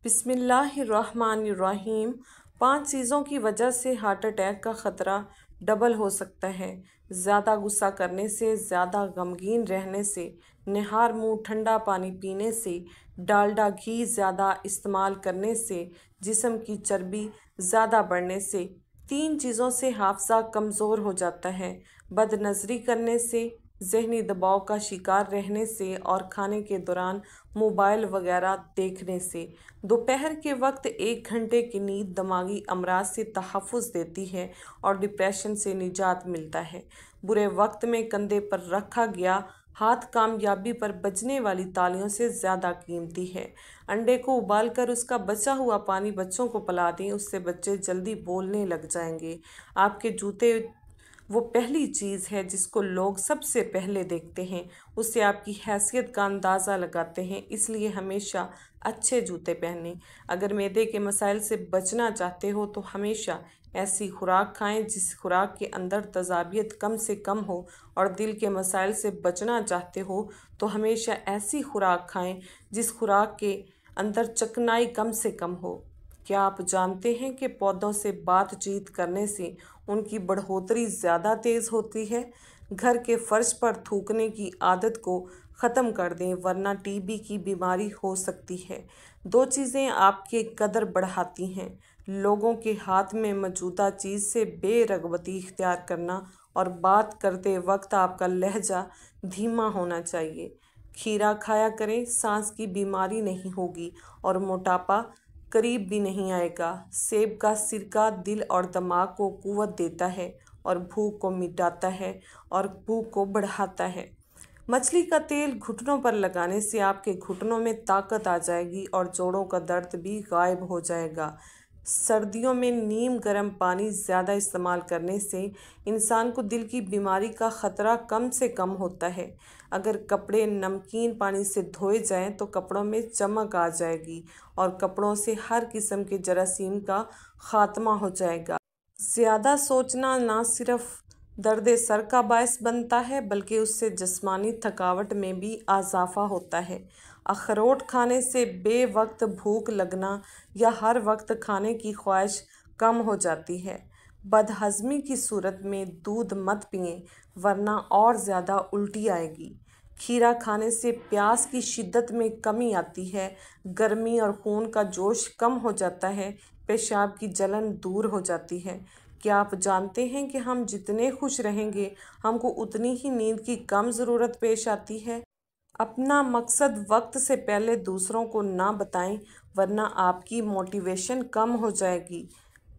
बिस्मिल्लाहिर्रहमानिर्रहीम। 5 चीज़ों की वजह से हार्ट अटैक का ख़तरा डबल हो सकता है। ज़्यादा गुस्सा करने से, ज़्यादा गमगीन रहने से, निहार मुँह ठंडा पानी पीने से, डालडा घी ज़्यादा इस्तेमाल करने से, जिस्म की चर्बी ज़्यादा बढ़ने से। 3 चीज़ों से हाफ़ज़ा कमज़ोर हो जाता है। बदनज़री करने से, ज़हनी दबाव का शिकार रहने से और खाने के दौरान मोबाइल वगैरह देखने से। दोपहर के वक्त 1 घंटे की नींद दिमागी अमराज से तहफ़्फ़ुज़ देती है और डिप्रेशन से निजात मिलता है। बुरे वक्त में कंधे पर रखा गया हाथ कामयाबी पर बजने वाली तालियों से ज़्यादा कीमती है। अंडे को उबालकर उसका बचा हुआ पानी बच्चों को पिला दें, उससे बच्चे जल्दी बोलने लग जाएंगे। आपके जूते वो पहली चीज़ है जिसको लोग सबसे पहले देखते हैं, उससे आपकी हैसियत का अंदाज़ा लगाते हैं, इसलिए हमेशा अच्छे जूते पहनें। अगर मैदे के मसाइल से बचना चाहते हो तो हमेशा ऐसी खुराक खाएं जिस खुराक के अंदर तज़ाबियत कम से कम हो, और दिल के मसाइल से बचना चाहते हो तो हमेशा ऐसी खुराक खाएं जिस खुराक के अंदर चिकनाई कम से कम हो। क्या आप जानते हैं कि पौधों से बातचीत करने से उनकी बढ़ोतरी ज़्यादा तेज़ होती है? घर के फर्श पर थूकने की आदत को ख़त्म कर दें, वरना टीबी की बीमारी हो सकती है। 2 चीज़ें आपके कदर बढ़ाती हैं, लोगों के हाथ में मौजूदा चीज़ से बेरग़बती इख्तियार करना और बात करते वक्त आपका लहजा धीमा होना चाहिए। खीरा खाया करें, सांस की बीमारी नहीं होगी और मोटापा करीब भी नहीं आएगा। सेब का सिरका दिल और दिमाग को क़ुव्वत देता है और भूख को मिटाता है और भूख को बढ़ाता है। मछली का तेल घुटनों पर लगाने से आपके घुटनों में ताकत आ जाएगी और जोड़ों का दर्द भी गायब हो जाएगा। सर्दियों में नीम गर्म पानी ज़्यादा इस्तेमाल करने से इंसान को दिल की बीमारी का ख़तरा कम से कम होता है। अगर कपड़े नमकीन पानी से धोए जाएं तो कपड़ों में चमक आ जाएगी और कपड़ों से हर किस्म के जरासीम का ख़ात्मा हो जाएगा। ज़्यादा सोचना ना सिर्फ दर्द सर का बायस बनता है, बल्कि उससे जिस्मानी थकावट में भी इजाफ़ा होता है। अखरोट खाने से बेवक्त भूख लगना या हर वक्त खाने की ख्वाहिश कम हो जाती है। बदहज़मी की सूरत में दूध मत पिएं, वरना और ज़्यादा उल्टी आएगी। खीरा खाने से प्यास की शिद्दत में कमी आती है, गर्मी और खून का जोश कम हो जाता है, पेशाब की जलन दूर हो जाती है। क्या आप जानते हैं कि हम जितने खुश रहेंगे, हमको उतनी ही नींद की कम ज़रूरत पेश आती है? अपना मकसद वक्त से पहले दूसरों को ना बताएं, वरना आपकी मोटिवेशन कम हो जाएगी।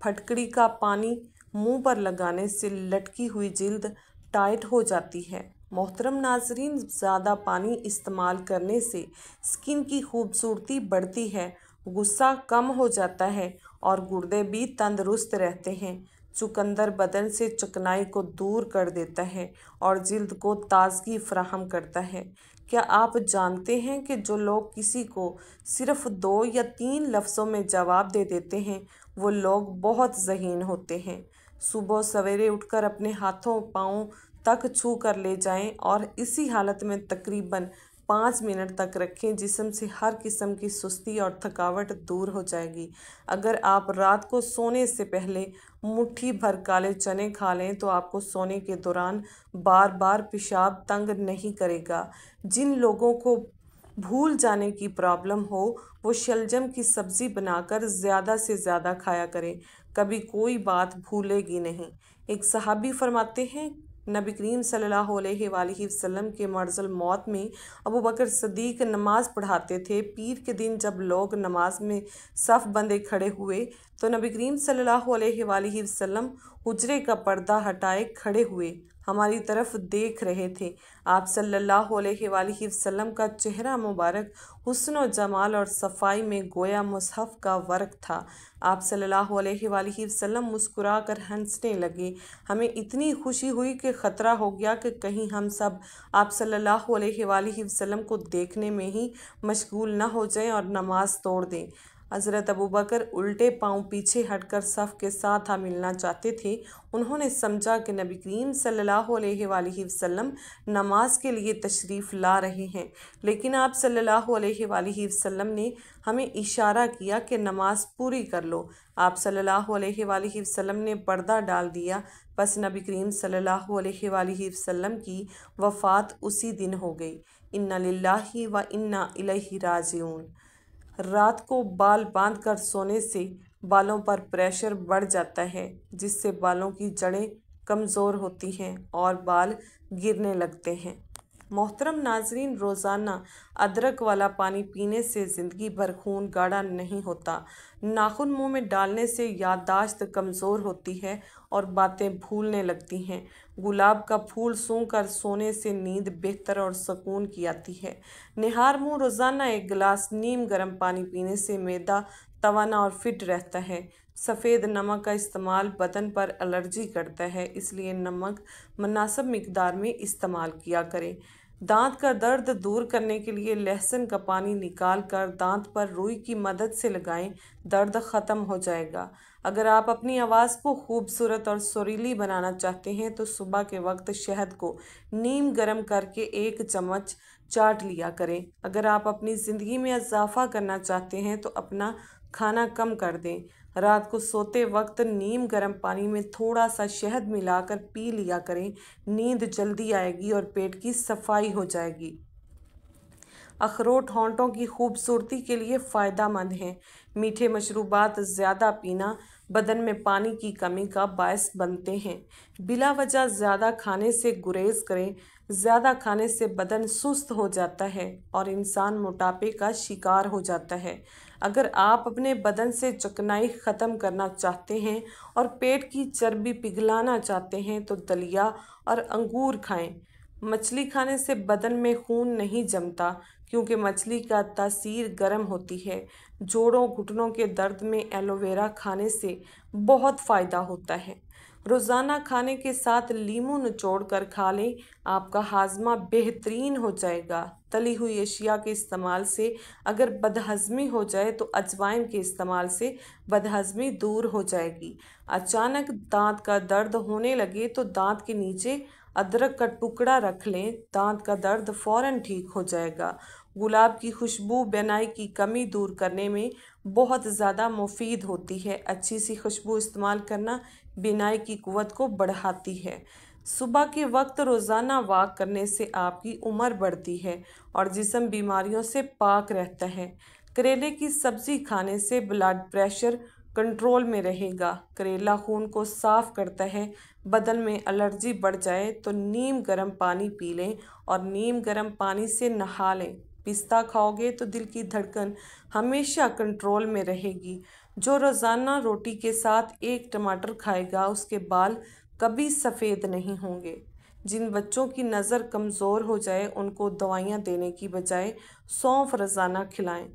फटकड़ी का पानी मुंह पर लगाने से लटकी हुई जिल्द टाइट हो जाती है। मोहतरम नाज़रीन, ज़्यादा पानी इस्तेमाल करने से स्किन की खूबसूरती बढ़ती है, गुस्सा कम हो जाता है और गुर्दे भी तंदुरुस्त रहते हैं। चुकंदर बदन से चिकनाई को दूर कर देता है और जिल्द को ताजगी फराहम करता है। क्या आप जानते हैं कि जो लोग किसी को सिर्फ 2 या 3 लफ्ज़ों में जवाब दे देते हैं, वो लोग बहुत ज़हीन होते हैं। सुबह सवेरे उठकर अपने हाथों पाँव तक छू कर ले जाएं और इसी हालत में तकरीबन 5 मिनट तक रखें, जिस्म से हर किस्म की सुस्ती और थकावट दूर हो जाएगी। अगर आप रात को सोने से पहले मुट्ठी भर काले चने खा लें तो आपको सोने के दौरान बार बार पेशाब तंग नहीं करेगा। जिन लोगों को भूल जाने की प्रॉब्लम हो, वो शलजम की सब्ज़ी बनाकर ज़्यादा से ज़्यादा खाया करें, कभी कोई बात भूलेगी नहीं। एक सहाबी फरमाते हैं, नबी करीम सल्लल्लाहु अलैहि वसल्लम के मर्ज़ल मौत में अबू बकर सिद्दीक़ नमाज़ पढ़ाते थे। पीर के दिन जब लोग नमाज में सफ़ बंदे खड़े हुए तो नबी करीम सल्लल्लाहु अलैहि वसल्लम हुजरे का पर्दा हटाए खड़े हुए हमारी तरफ देख रहे थे। आप सल्लल्लाहु अलैहि वसल्लम का चेहरा मुबारक हुस्न व जमाल और सफाई में गोया मुसहफ़ का वर्क था। आप सल्लल्लाहु अलैहि वसल्लम मुस्कुरा कर हंसने लगे। हमें इतनी खुशी हुई कि ख़तरा हो गया कि कहीं हम सब आप सल्लल्लाहु अलैहि वसल्लम को देखने में ही मशगूल न हो जाएं और नमाज तोड़ दें। हज़रत अबू बकर उल्टे पांव पीछे हटकर सफ़ के साथ आ मिलना चाहते थे। उन्होंने समझा कि नबी करीम सल्लल्लाहु अलैहि वसल्लम नमाज के लिए तशरीफ़ ला रहे हैं, लेकिन आप सल्लल्लाहु अलैहि वसल्लम ने हमें इशारा किया कि नमाज पूरी कर लो। आप सल्लल्लाहु अलैहि वसल्लम ने पर्दा डाल दिया। बस नबी करीम सल्लल्लाहु अलैहि वसल्लम की वफ़ात उसी दिन हो गई। इन्ना लिल्लाहि व इन्ना इलैहि राजिऊन। रात को बाल बांध कर सोने से बालों पर प्रेशर बढ़ जाता है, जिससे बालों की जड़ें कमज़ोर होती हैं और बाल गिरने लगते हैं। मोहतरम नाजरीन, रोज़ाना अदरक वाला पानी पीने से ज़िंदगी भर खून गाढ़ा नहीं होता। नाखून मुंह में डालने से याददाश्त कमज़ोर होती है और बातें भूलने लगती हैं। गुलाब का फूल सूंघकर सोने से नींद बेहतर और सुकून की आती है। निहार मुंह रोज़ाना 1 गिलास नीम गर्म पानी पीने से मैदा तवाना और फिट रहता है। सफ़ेद नमक का इस्तेमाल बदन पर एलर्जी करता है, इसलिए नमक मुनासिब मिकदार में इस्तेमाल किया करें। दांत का दर्द दूर करने के लिए लहसुन का पानी निकाल कर दांत पर रुई की मदद से लगाएं, दर्द ख़त्म हो जाएगा। अगर आप अपनी आवाज़ को खूबसूरत और सुरीली बनाना चाहते हैं तो सुबह के वक्त शहद को नीम गर्म करके 1 चम्मच चाट लिया करें। अगर आप अपनी ज़िंदगी में इजाफा करना चाहते हैं तो अपना खाना कम कर दें। रात को सोते वक्त नीम गर्म पानी में थोड़ा सा शहद मिलाकर पी लिया करें। नींद जल्दी आएगी और पेट की सफाई हो जाएगी। अखरोट होंठों की खूबसूरती के लिए फ़ायदेमंद हैं। मीठे मशरूबात ज़्यादा पीना बदन में पानी की कमी का बायस बनते हैं। बिला वजह ज़्यादा खाने से गुरेज करें। ज़्यादा खाने से बदन सुस्त हो जाता है और इंसान मोटापे का शिकार हो जाता है। अगर आप अपने बदन से चिकनाई ख़त्म करना चाहते हैं और पेट की चर्बी पिघलाना चाहते हैं तो दलिया और अंगूर खाएं। मछली खाने से बदन में खून नहीं जमता, क्योंकि मछली का तासीर गर्म होती है। जोड़ों घुटनों के दर्द में एलोवेरा खाने से बहुत फ़ायदा होता है। रोज़ाना खाने के साथ लीमू निचोड़ कर खा लें, आपका हाजमा बेहतरीन हो जाएगा। तली हुई अशिया के इस्तेमाल से अगर बदहज़मी हो जाए तो अजवाइन के इस्तेमाल से बदहज़मी दूर हो जाएगी। अचानक दांत का दर्द होने लगे तो दांत के नीचे अदरक का टुकड़ा रख लें, दांत का दर्द फ़ौरन ठीक हो जाएगा। गुलाब की खुशबू बीनाई की कमी दूर करने में बहुत ज़्यादा मुफीद होती है। अच्छी सी खुशबू इस्तेमाल करना बीनाई की कुव्वत को बढ़ाती है। सुबह के वक्त रोज़ाना वॉक करने से आपकी उम्र बढ़ती है और जिस्म बीमारियों से पाक रहता है। करेले की सब्ज़ी खाने से ब्लड प्रेशर कंट्रोल में रहेगा। करेला खून को साफ़ करता है। बदन में एलर्जी बढ़ जाए तो नीम गर्म पानी पी लें और नीम गर्म पानी से नहा लें। पिस्ता खाओगे तो दिल की धड़कन हमेशा कंट्रोल में रहेगी। जो रोज़ाना रोटी के साथ 1 टमाटर खाएगा उसके बाल कभी सफ़ेद नहीं होंगे। जिन बच्चों की नज़र कमज़ोर हो जाए उनको दवाइयाँ देने की बजाय सौंफ रोज़ाना खिलाएं।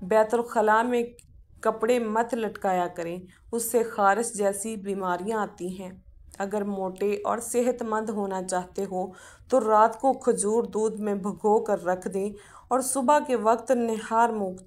बैतुल खला में कपड़े मत लटकाया करें, उससे खारिश जैसी बीमारियां आती हैं। अगर मोटे और सेहतमंद होना चाहते हो तो रात को खजूर दूध में भिगो कर रख दें और सुबह के वक्त निहार मुंह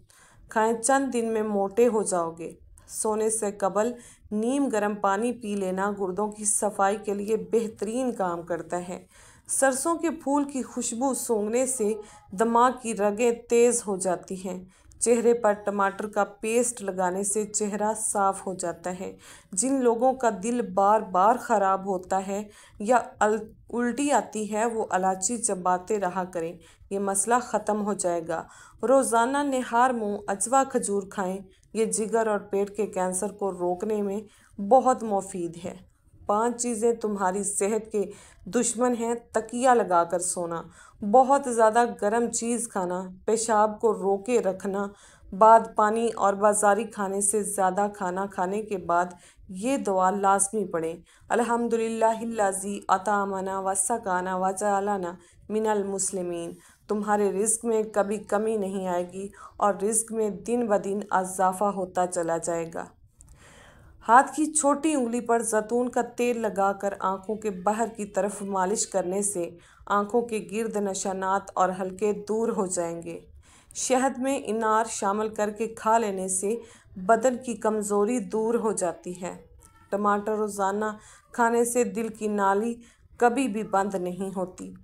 खाएं। चंद दिन में मोटे हो जाओगे। सोने से कबल नीम गर्म पानी पी लेना गुर्दों की सफाई के लिए बेहतरीन काम करता है। सरसों के फूल की खुशबू सूंघने से दिमाग की रगें तेज़ हो जाती हैं। चेहरे पर टमाटर का पेस्ट लगाने से चेहरा साफ हो जाता है। जिन लोगों का दिल बार बार ख़राब होता है या उल्टी आती है वो इलायची चबाते रहा करें, ये मसला ख़त्म हो जाएगा। रोज़ाना निहार मुंह अजवा खजूर खाएं, ये जिगर और पेट के कैंसर को रोकने में बहुत मुफीद है। 5 चीज़ें तुम्हारी सेहत के दुश्मन हैं। तकिया लगाकर सोना, बहुत ज़्यादा गर्म चीज़ खाना, पेशाब को रोके रखना, बाद पानी और बाज़ारी खाने से ज़्यादा खाना खाने के बाद ये दुआ लाजमी पढ़ें। अल्हम्दुलिल्लाहिल्लज़ी अतामना व सकाना व जअलना मिनल मुस्लिमीन। तुम्हारे रिज़्क में कभी कमी नहीं आएगी और रिज़्क में दिन ब दिन इजाफा होता चला जाएगा। हाथ की छोटी उंगली पर जैतून का तेल लगाकर आँखों के बाहर की तरफ मालिश करने से आँखों के गिर्द निशानात और हल्के दूर हो जाएंगे। शहद में इनार शामिल करके खा लेने से बदन की कमज़ोरी दूर हो जाती है। टमाटर रोज़ाना खाने से दिल की नाली कभी भी बंद नहीं होती।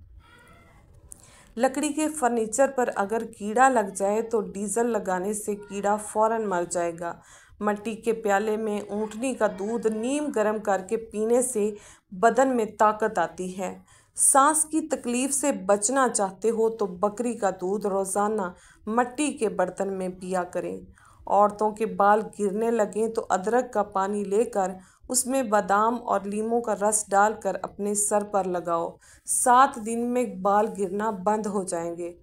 लकड़ी के फर्नीचर पर अगर कीड़ा लग जाए तो डीजल लगाने से कीड़ा फौरन मर जाएगा। मिट्टी के प्याले में ऊँटनी का दूध नीम गर्म करके पीने से बदन में ताकत आती है। सांस की तकलीफ से बचना चाहते हो तो बकरी का दूध रोज़ाना मिट्टी के बर्तन में पिया करें। औरतों के बाल गिरने लगें तो अदरक का पानी लेकर उसमें बादाम और लीमों का रस डालकर अपने सर पर लगाओ। 7 दिन में बाल गिरना बंद हो जाएंगे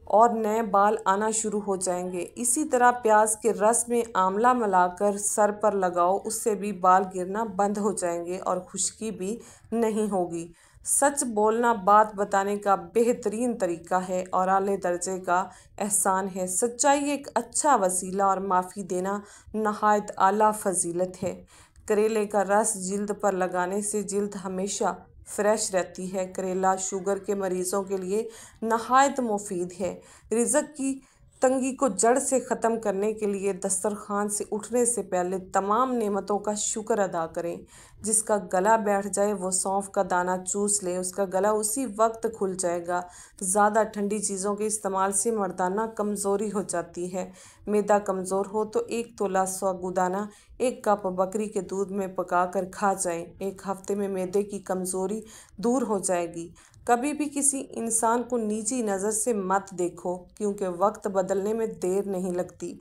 और नए बाल आना शुरू हो जाएंगे। इसी तरह प्याज के रस में आंवला मिलाकर सर पर लगाओ, उससे भी बाल गिरना बंद हो जाएंगे और खुश्की भी नहीं होगी। सच बोलना बात बताने का बेहतरीन तरीका है और आले दर्जे का एहसान है। सच्चाई एक अच्छा वसीला और माफ़ी देना नहायत आला फजीलत है। करेले का रस जिल्द पर लगाने से जिल्द हमेशा फ्रेश रहती है। करेला शुगर के मरीज़ों के लिए नहायत मुफीद है। रिज़्क की तंगी को जड़ से ख़त्म करने के लिए दस्तरखान से उठने से पहले तमाम नेमतों का शुक्र अदा करें। जिसका गला बैठ जाए वो सौंफ का दाना चूस ले, उसका गला उसी वक्त खुल जाएगा। ज़्यादा ठंडी चीज़ों के इस्तेमाल से मर्दाना कमज़ोरी हो जाती है। मैदा कमज़ोर हो तो 1 तोला साबूदाना 1 कप बकरी के दूध में पकाकर खा जाएं। 1 हफ्ते में मैदे की कमज़ोरी दूर हो जाएगी। कभी भी किसी इंसान को निजी नज़र से मत देखो, क्योंकि वक्त बदलने में देर नहीं लगती।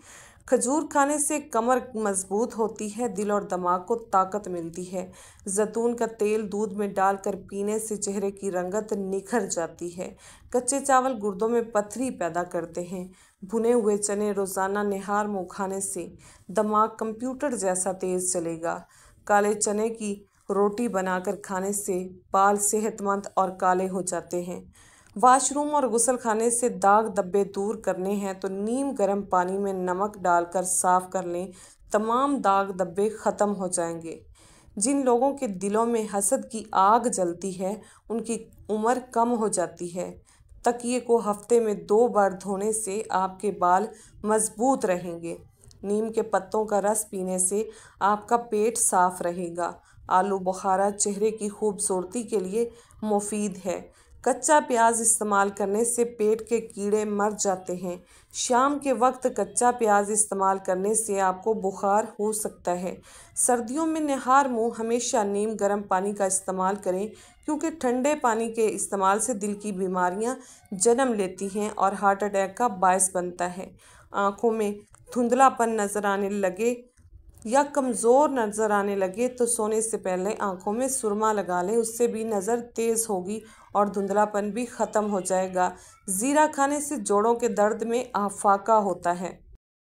खजूर खाने से कमर मजबूत होती है, दिल और दिमाग को ताकत मिलती है। जैतून का तेल दूध में डालकर पीने से चेहरे की रंगत निखर जाती है। कच्चे चावल गुर्दों में पथरी पैदा करते हैं। भुने हुए चने रोज़ाना निहार मुँह खाने से दिमाग कंप्यूटर जैसा तेज़ चलेगा। काले चने की रोटी बनाकर खाने से बाल सेहतमंद और काले हो जाते हैं। वॉशरूम और गुसल खाने से दाग धब्बे दूर करने हैं तो नीम गर्म पानी में नमक डालकर साफ़ कर लें, तमाम दाग धब्बे ख़त्म हो जाएंगे। जिन लोगों के दिलों में हसद की आग जलती है उनकी उम्र कम हो जाती है। तकिए को हफ्ते में 2 बार धोने से आपके बाल मजबूत रहेंगे। नीम के पत्तों का रस पीने से आपका पेट साफ रहेगा। आलू बुखारा चेहरे की खूबसूरती के लिए मुफीद है। कच्चा प्याज इस्तेमाल करने से पेट के कीड़े मर जाते हैं। शाम के वक्त कच्चा प्याज इस्तेमाल करने से आपको बुखार हो सकता है। सर्दियों में निहार मुँह हमेशा नीम गर्म पानी का इस्तेमाल करें, क्योंकि ठंडे पानी के इस्तेमाल से दिल की बीमारियां जन्म लेती हैं और हार्ट अटैक का बायस बनता है। आँखों में धुंधलापन नज़र आने लगे या कमज़ोर नज़र आने लगे तो सोने से पहले आँखों में सुरमा लगा लें, उससे भी नज़र तेज़ होगी और धुंधलापन भी ख़त्म हो जाएगा। ज़ीरा खाने से जोड़ों के दर्द में आफाका होता है।